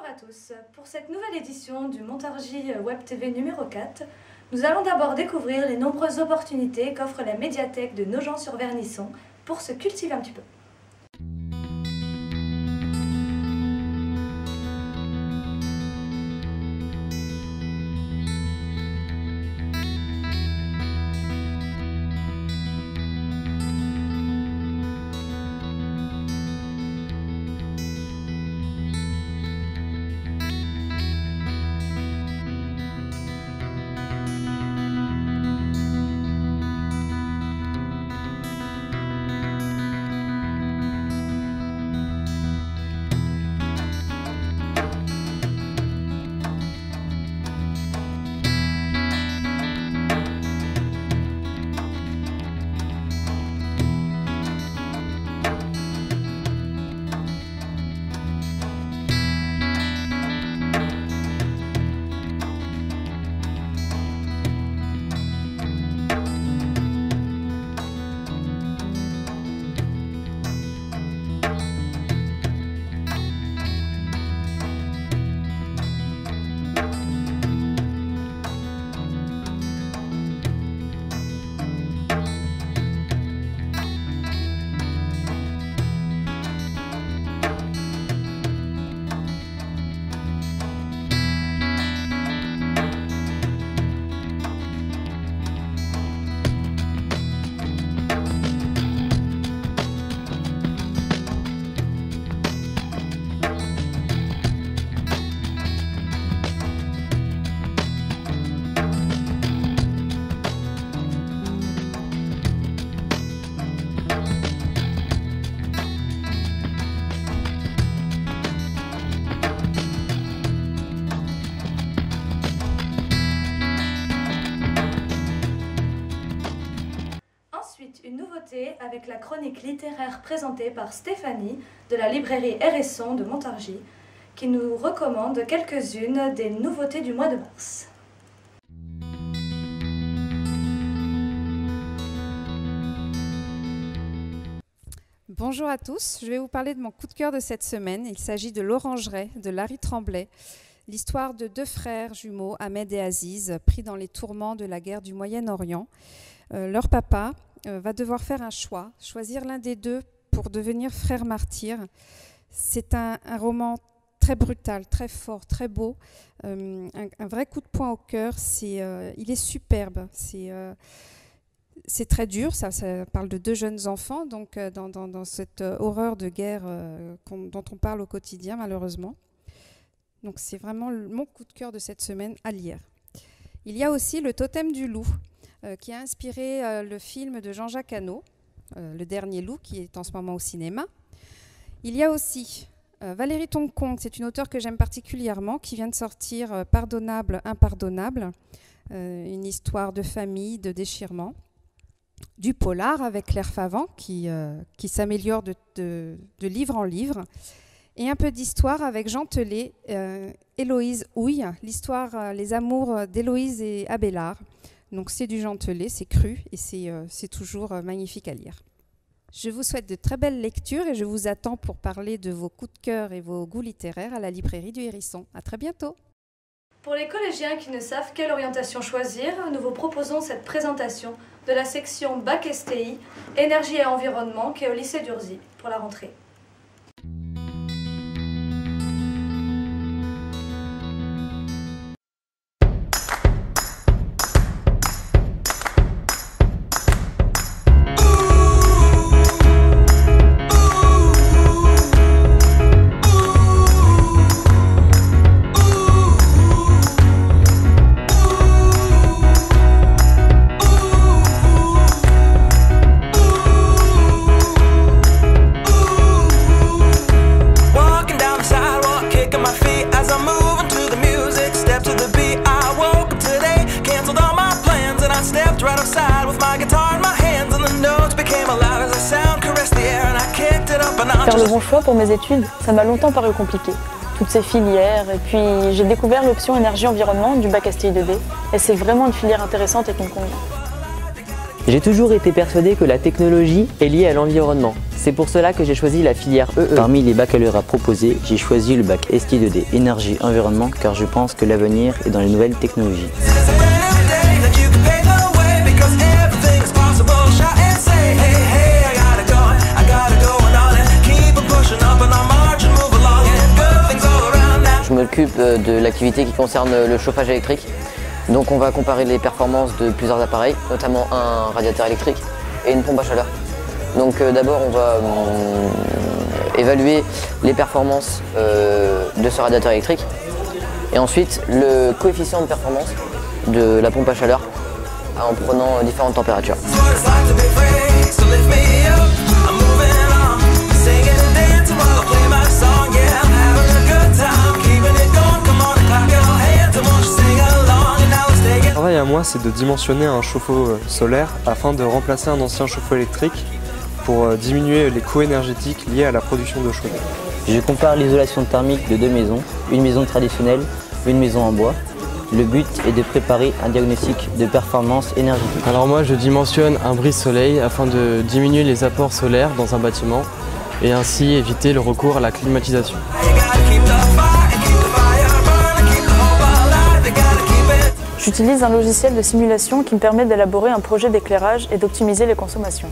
Bonjour à tous, pour cette nouvelle édition du Montargis Web TV numéro 4, nous allons d'abord découvrir les nombreuses opportunités qu'offre la médiathèque de Nogent-sur-Vernisson pour se cultiver un petit peu. Une nouveauté avec la chronique littéraire présentée par Stéphanie de la librairie Hérisson de Montargis qui nous recommande quelques-unes des nouveautés du mois de mars. Bonjour à tous, je vais vous parler de mon coup de cœur de cette semaine. Il s'agit de L'Orangeraie de Larry Tremblay, l'histoire de deux frères jumeaux, Ahmed et Aziz, pris dans les tourments de la guerre du Moyen-Orient. Leur papa va devoir faire un choix, choisir l'un des deux pour devenir frère martyr. C'est un roman très brutal, très fort, très beau, un vrai coup de poing au cœur. Il est superbe, c'est très dur, ça parle de deux jeunes enfants, donc dans cette horreur de guerre dont on parle au quotidien malheureusement. Donc c'est vraiment mon coup de cœur de cette semaine à lire. Il y a aussi Le Totem du loup, qui a inspiré le film de Jean-Jacques Hano, Le Dernier loup, qui est en ce moment au cinéma. Il y a aussi Valérie Tonkong, c'est une auteure que j'aime particulièrement, qui vient de sortir Pardonnable, impardonnable, une histoire de famille, de déchirement. Du polar avec Claire Favant, qui s'améliore de livre en livre. Et un peu d'histoire avec Jean Telet, Héloïse Houille, l'histoire, les amours d'Héloïse et Abélard. Donc c'est du Jean Telet, c'est cru et c'est toujours magnifique à lire. Je vous souhaite de très belles lectures et je vous attends pour parler de vos coups de cœur et vos goûts littéraires à la librairie du Hérisson. À très bientôt. Pour les collégiens qui ne savent quelle orientation choisir, nous vous proposons cette présentation de la section Bac STI, Énergie et Environnement, qui est au lycée d'Urzy pour la rentrée. Faire le bon choix pour mes études, ça m'a longtemps paru compliqué. Toutes ces filières, et puis j'ai découvert l'option énergie-environnement du bac STI 2D, et c'est vraiment une filière intéressante et qui me convient. J'ai toujours été persuadé que la technologie est liée à l'environnement. C'est pour cela que j'ai choisi la filière EE. Parmi les baccalauréats proposés, j'ai choisi le bac STI2D, énergie, environnement, car je pense que l'avenir est dans les nouvelles technologies. Je m'occupe de l'activité qui concerne le chauffage électrique. Donc on va comparer les performances de plusieurs appareils, notamment un radiateur électrique et une pompe à chaleur. Donc d'abord on va évaluer les performances de ce radiateur électrique et ensuite le coefficient de performance de la pompe à chaleur en prenant différentes températures. Le travail à moi, c'est de dimensionner un chauffe-eau solaire afin de remplacer un ancien chauffe-eau électrique pour diminuer les coûts énergétiques liés à la production d'eau chaude. Je compare l'isolation thermique de deux maisons, une maison traditionnelle, une maison en bois. Le but est de préparer un diagnostic de performance énergétique. Alors moi, je dimensionne un brise-soleil afin de diminuer les apports solaires dans un bâtiment et ainsi éviter le recours à la climatisation. J'utilise un logiciel de simulation qui me permet d'élaborer un projet d'éclairage et d'optimiser les consommations.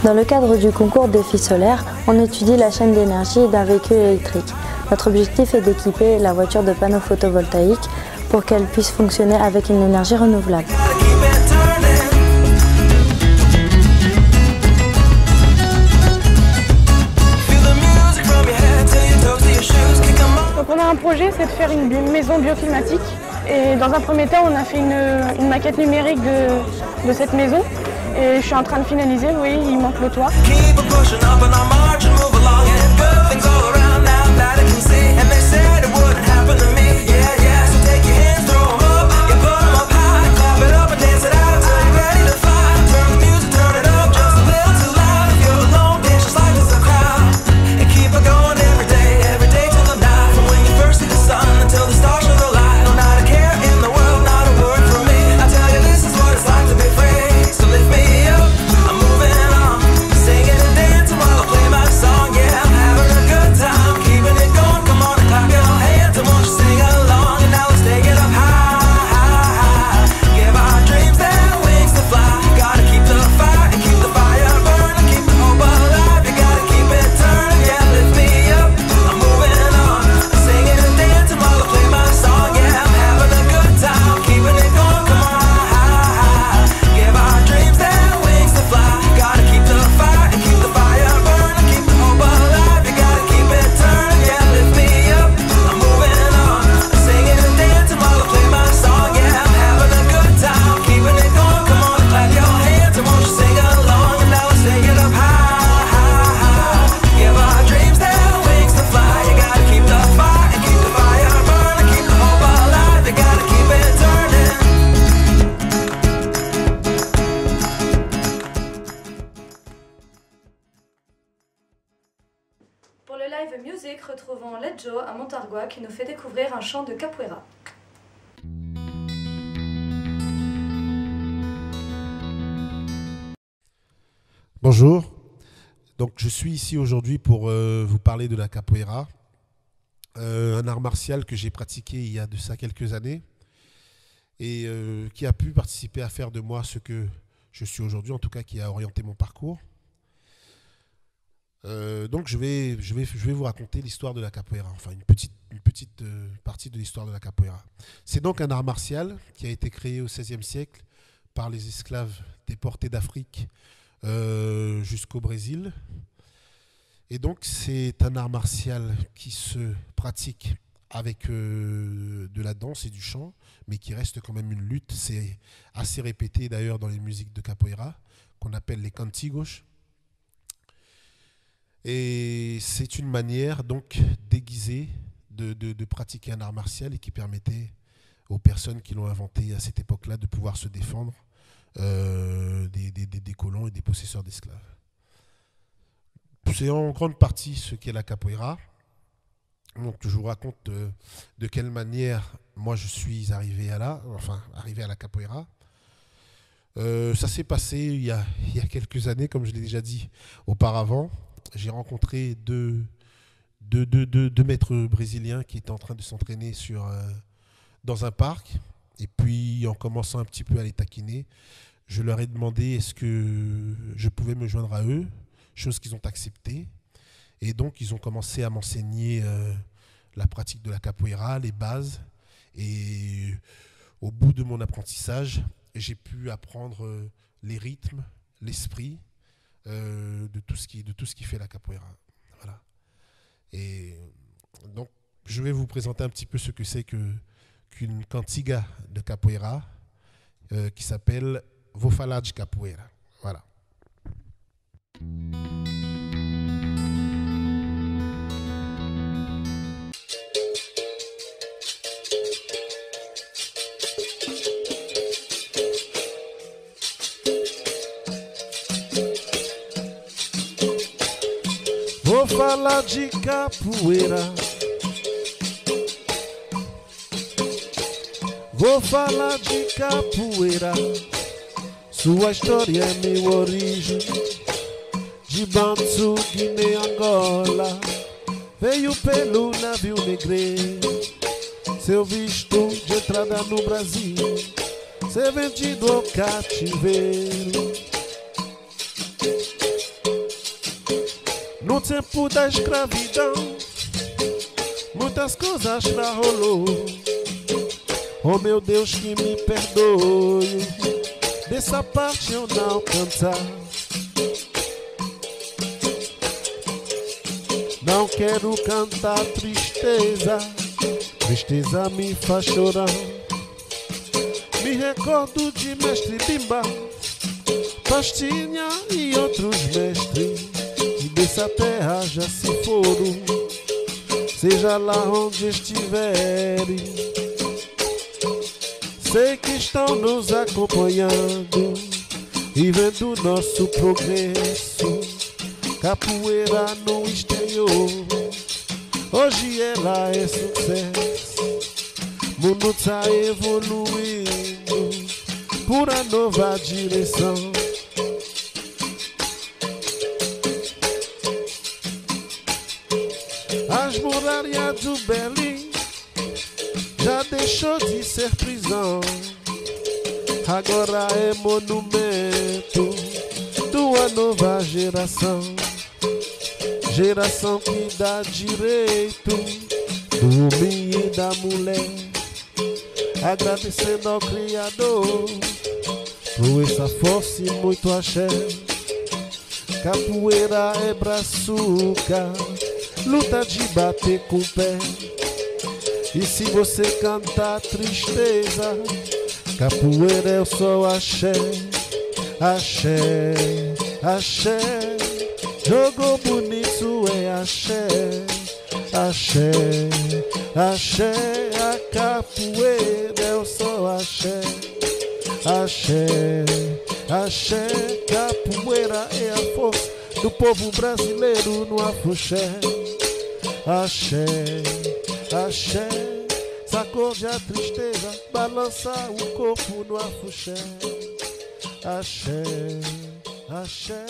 Dans le cadre du concours Défi solaire, on étudie la chaîne d'énergie d'un véhicule électrique. Notre objectif est d'équiper la voiture de panneaux photovoltaïques pour qu'elle puisse fonctionner avec une énergie renouvelable. Donc on a un projet, c'est de faire une maison bioclimatique. Et dans un premier temps, on a fait une maquette numérique de cette maison. Et je suis en train de finaliser, vous voyez, il manque le toit. Pour le live music, retrouvons Ledjo à Montargois qui nous fait découvrir un chant de capoeira. Bonjour, donc je suis ici aujourd'hui pour vous parler de la capoeira, un art martial que j'ai pratiqué il y a de ça quelques années et qui a pu participer à faire de moi ce que je suis aujourd'hui, en tout cas qui a orienté mon parcours. Donc je vais vous raconter l'histoire de la capoeira, enfin une petite partie de l'histoire de la capoeira. C'est donc un art martial qui a été créé au XVIe siècle par les esclaves déportés d'Afrique jusqu'au Brésil. Et donc c'est un art martial qui se pratique avec de la danse et du chant, mais qui reste quand même une lutte. C'est assez répété d'ailleurs dans les musiques de capoeira, qu'on appelle les cantigos. Et c'est une manière donc déguisée de pratiquer un art martial et qui permettait aux personnes qui l'ont inventé à cette époque-là de pouvoir se défendre des colons et des possesseurs d'esclaves. C'est en grande partie ce qu'est la capoeira. Donc je vous raconte de quelle manière moi je suis arrivé à la capoeira. Ça s'est passé il y a quelques années, comme je l'ai déjà dit auparavant. J'ai rencontré deux maîtres brésiliens qui étaient en train de s'entraîner dans un parc. Et puis, en commençant un petit peu à les taquiner, je leur ai demandé est-ce que je pouvais me joindre à eux, chose qu'ils ont acceptée. Et donc, ils ont commencé à m'enseigner la pratique de la capoeira, les bases. Et au bout de mon apprentissage, j'ai pu apprendre les rythmes, l'esprit de tout ce qui fait la capoeira. Voilà. Et donc, je vais vous présenter un petit peu ce que c'est qu'une cantiga de capoeira qui s'appelle Vou falar de capoeira. Voilà. Vou falar de capoeira. Vou falar de capoeira. Sua história é meu origem. De Bantu, Guiné, Angola. Veio pelo navio negreiro. Seu visto de entrada no Brasil. Ser vendido ao cativeiro. No tempo da escravidão, muitas coisas já rolou. Oh meu Deus, que me perdoe, dessa parte eu não cantar. Não quero cantar tristeza, tristeza me faz chorar. Me recordo de mestre Bimba, Pastinha e outros mestres. Dessa terra já se foram, seja lá onde estiverem. Sei que estão nos acompanhando e vendo nosso progresso. Capoeira no exterior, hoje ela é sucesso. Mundo tá evoluindo por a nova direção. As muralhas do Berlim já deixou de ser prisão. Agora é monumento de uma nova geração. Geração que dá direito do homem e da mulher. Agradecendo ao Criador por essa força e muito axé. Capoeira é braçuca, luta de bater com o pé. E se você cantar tristeza, capoeira é o sol axé. Axé, axé, jogou bonito é axé. Axé, axé, a capoeira é o sol axé. Axé, axé, capoeira é a força do povo brasileiro no afuxé. Axé, axé, sacode a tristeza, balança o corpo no afuxé. Axé, axé.